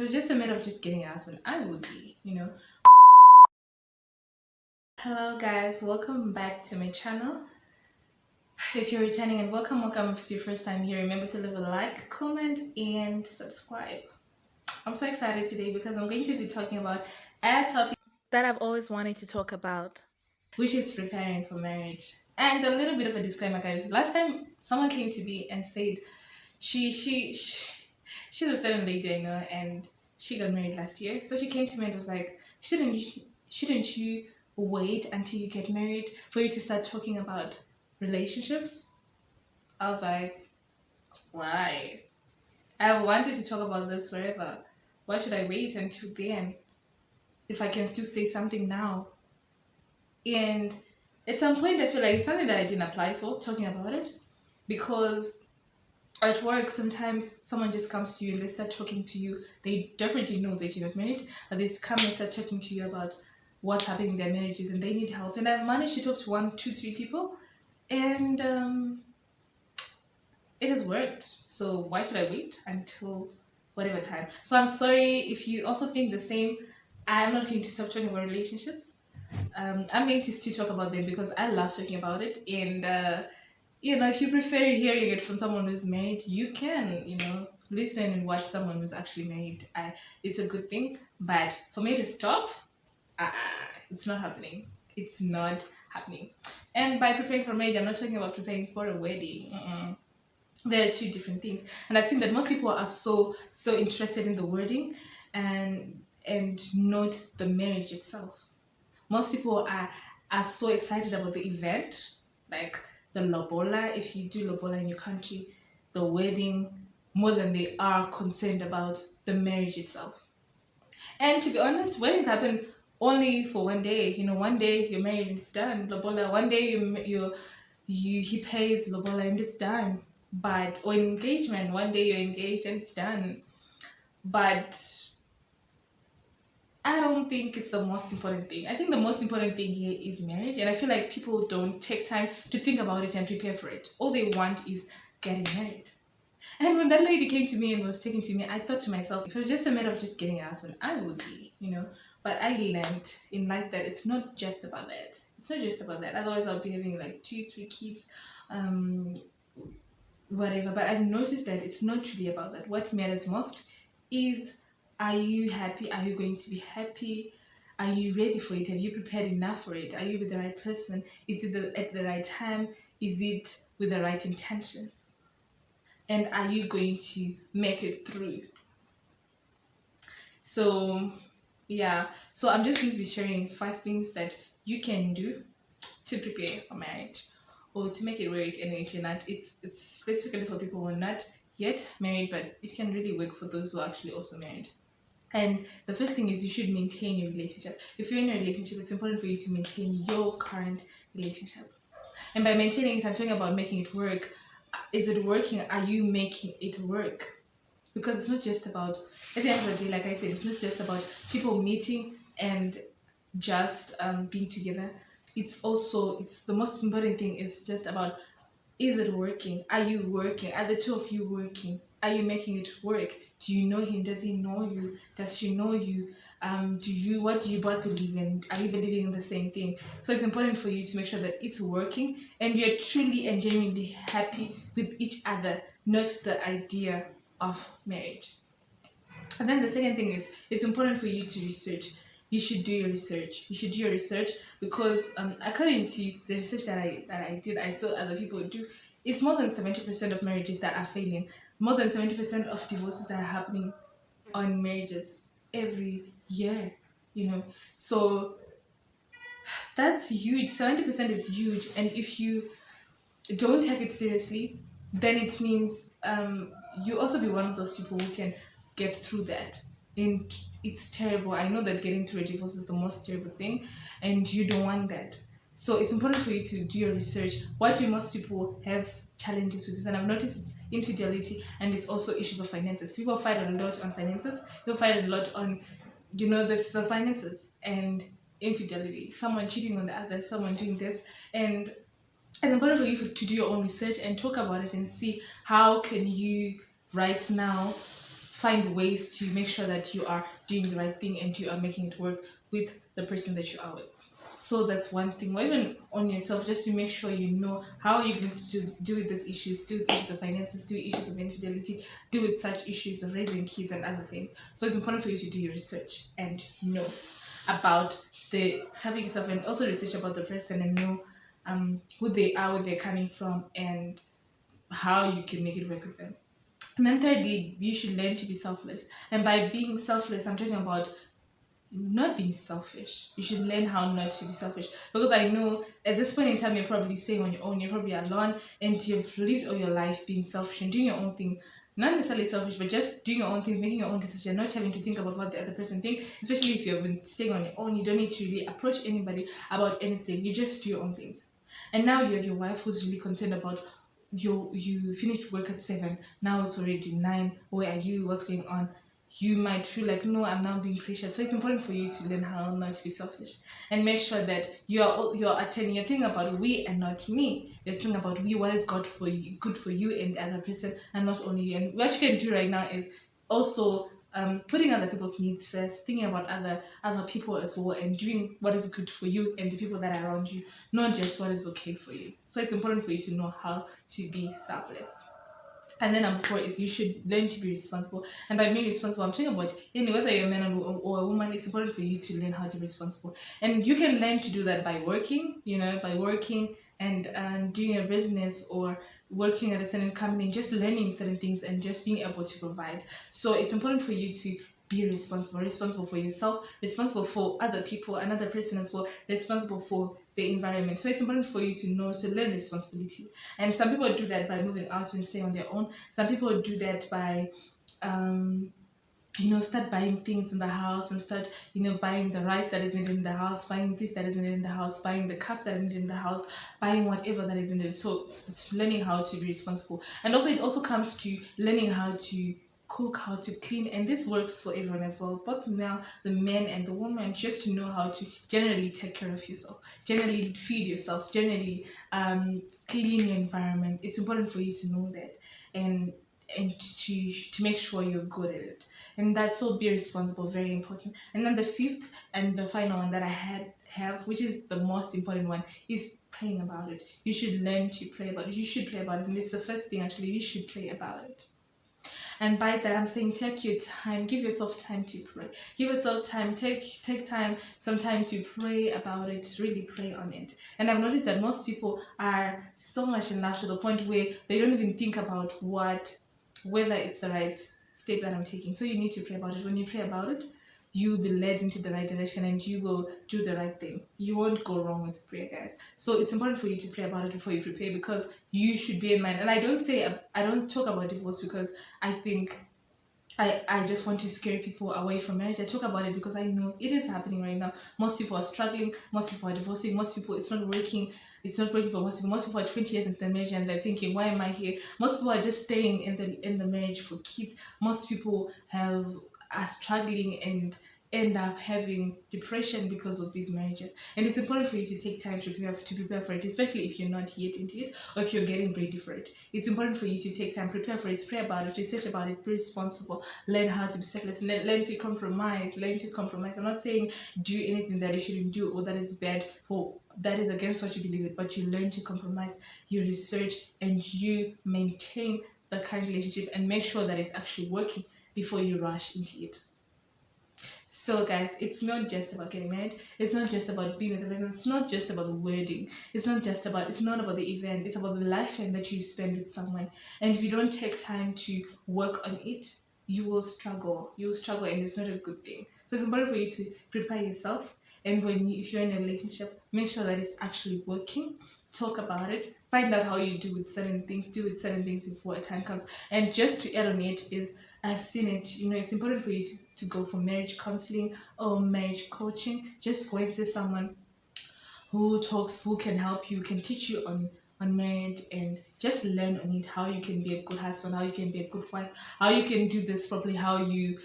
it was just a matter of just getting a husband, I would be. Hello guys, welcome back to my channel. If you're returning, and welcome if it's your first time here, remember to leave a like, comment and subscribe. I'm so excited today because I'm going to be talking about a topic that I've always wanted to talk about, which is preparing for marriage. And a little bit of a disclaimer, guys. Last time someone came to me and said she she's a certain lady I know, and she got married last year. So she came to me and was like, shouldn't you wait until you get married for you to start talking about relationships? I was like, why? I've wanted to talk about this forever. Why should I wait until then if I can still say something now? And at some point, I feel like it's something that I didn't apply for, talking about it, because at work sometimes someone just comes to you and they start talking to you. They definitely know that you're not married, but they come and start talking to you about what's happening in their marriages and they need help. And I've managed to talk to 1, 2, 3 people, and it has worked. So why should I wait until whatever time? So I'm sorry if you also think the same. I'm not going to stop talking about relationships. I'm going to still talk about them because I love talking about it. And if you prefer hearing it from someone who's married, you can, listen and watch someone who's actually married. It's a good thing. But for me to stop, uh, it's not happening. It's not happening. And by preparing for marriage, I'm not talking about preparing for a wedding. There are two different things. And I've seen that most people are so interested in the wording and not the marriage itself. Most people are so excited about the event, like the lobola, if you do lobola in your country, the wedding, more than they are concerned about the marriage itself. And to be honest, weddings happen only for one day. One day you're married and it's done. Lobola. One day he pays lobola and it's done. But or engagement, one day you're engaged and it's done. But I don't think it's the most important thing. I think the most important thing here is marriage, and I feel like people don't take time to think about it and prepare for it. All they want is getting married. And when that lady came to me and was talking to me, I thought to myself, if it was just a matter of just getting a husband, I would be. But I learned in life that it's not just about that. It's not just about that. Otherwise, I'll be having like 2, 3 kids, um, whatever. But I've noticed that it's not really about that. What matters most is, are you happy? Are you going to be happy? Are you ready for it? Have you prepared enough for it? Are you with the right person? Is it at the right time? Is it with the right intentions? And are you going to make it through? So, yeah. So I'm just going to be sharing 5 things that you can do to prepare for marriage or to make it work. And if you're not, it's specifically for people who are not yet married, but it can really work for those who are actually also married. And the first thing is, you should maintain your relationship. If you're in a relationship, it's important for you to maintain your current relationship. And by maintaining it, I'm talking about making it work. Is it working? Are you making it work? Because it's not just about, at the end of the day, like I said, it's not just about people meeting and just being together. It's the most important thing is just about, is it working? Are you working? Are the two of you working? Are you making it work? Do you know him? Does he know you? Does she know you? What do you both believe in? Are you believing in the same thing? So it's important for you to make sure that it's working and you're truly and genuinely happy with each other, not the idea of marriage. And then the second thing is, it's important for you to research. You should do your research. You should do your research because according to the research that I did, I saw other people do. It's more than 70% of marriages that are failing. More than 70% of divorces that are happening on marriages every year. So that's huge. 70% is huge, and if you don't take it seriously, then it means you also be one of those people who can get through that. And it's terrible. I know that getting through a divorce is the most terrible thing, and you don't want that. So it's important for you to do your research. What do most people have challenges with? And I've noticed it's infidelity, and it's also issues of finances. People fight a lot on finances. People fight a lot on, the finances and infidelity. Someone cheating on the other, someone doing this, and it's important for you to do your own research and talk about it and see how can you right now find ways to make sure that you are doing the right thing and you are making it work with the person that you are with. So that's one thing. Or even on yourself, just to make sure you know how you're going to deal with these issues, deal with issues of finances, deal with issues of infidelity, deal with such issues of raising kids and other things. So it's important for you to do your research and know about the topic itself, and also research about the person and know who they are, where they're coming from, and how you can make it work with them. And then thirdly, you should learn to be selfless. And by being selfless, I'm talking about not being selfish. You should learn how not to be selfish. Because I know at this point in time, you're probably staying on your own, you're probably alone, and you've lived all your life being selfish and doing your own thing. Not necessarily selfish, but just doing your own things, making your own decision, not having to think about what the other person thinks. Especially if you've been staying on your own, you don't need to really approach anybody about anything. You just do your own things. And now you have your wife who's really concerned about you finished work at 7, now it's already 9, where are you, what's going on? You might feel like, no, I'm now being pressured. So it's important for you to learn how not to be selfish and make sure that you're attending, you're thinking about we and not me. You're thinking about we, what is good for you and the other person, and not only you. And what you can do right now is also putting other people's needs first, thinking about other people as well, and doing what is good for you and the people that are around you, not just what is okay for you. So it's important for you to know how to be selfless. And then number 4 is you should learn to be responsible. And by being responsible, I'm talking about whether you're a man or a woman, it's important for you to learn how to be responsible. And you can learn to do that by working, by working and doing a business or working at a certain company, just learning certain things and just being able to provide. So it's important for you to be responsible for yourself, responsible for other people, another person as well, responsible for the environment. So it's important for you to know to learn responsibility. And some people do that by moving out and staying on their own. Some people do that by start buying things in the house and start, buying the rice that is needed in the house, buying this that is needed in the house, buying the cups that are needed in the house, buying whatever that is needed. So it's learning how to be responsible. And also it also comes to learning how to cook, how to clean, and this works for everyone as well, both the men and the woman, just to know how to generally take care of yourself, generally feed yourself, generally clean your environment. It's important for you to know that and to make sure you're good at it. And that's so be responsible, very important. And then the fifth and the final one that have, which is the most important one, is praying about it. You should learn to pray about it. You should pray about it. And it's the first thing actually, you should pray about it. And by that, I'm saying take your time, give yourself time to pray. Give yourself time, take time, some time to pray about it, really pray on it. And I've noticed that most people are so much in love to the point where they don't even think about whether it's the right step that I'm taking. So you need to pray about it. When you pray about it, you'll be led into the right direction and you will do the right thing. You won't go wrong with prayer, guys. So it's important for you to pray about it before you prepare, because you should be in mind. And I don't talk about divorce because I think I just want to scare people away from marriage. I talk about it because I know it is happening right now. Most people are struggling. Most people are divorcing. Most people, it's not working. It's not working for most people. Most people are 20 years into the marriage and they're thinking, why am I here? Most people are just staying in the marriage for kids. Most people are struggling and end up having depression because of these marriages. And it's important for you to take time to prepare for it, especially if you're not yet into it or if you're getting ready for it. It's important for you to take time, prepare for it, pray about it, research about it, be responsible, learn how to be selfless, learn to compromise, I'm not saying do anything that you shouldn't do or that is bad for that is against what you believe in, but you learn to compromise, you research, and you maintain the current relationship and make sure that it's actually working before you rush into it. So guys, it's not just about getting married. It's not just about being with a person. It's not just about the wedding. It's not about the event. It's about the lifetime that you spend with someone. And if you don't take time to work on it, you will struggle. You will struggle, and it's not a good thing. So it's important for you to prepare yourself. And if you're in a relationship, make sure that it's actually working. Talk about it. Find out how you do with certain things. Do with certain things before a time comes. And just to add on it is, I've seen it, it's important for you to go for marriage counseling or marriage coaching. Just go and see someone who can help you, can teach you on marriage, and just learn on it, how you can be a good husband, how you can be a good wife, how you can do this properly, how you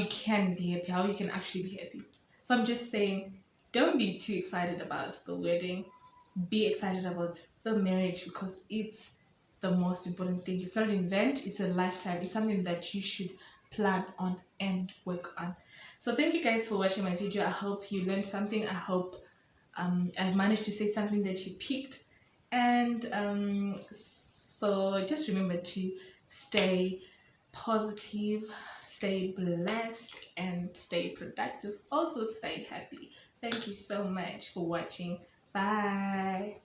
can be happy, how you can actually be happy. So I'm just saying, don't be too excited about the wedding. Be excited about the marriage, because it's the most important thing. It's not an event, it's a lifetime. It's something that you should plan on and work on. So thank you guys for watching my video. I hope you learned something. I hope I've managed to say something that you picked. And so just remember to stay positive, stay blessed, and stay productive. Also stay happy. Thank you so much for watching. Bye.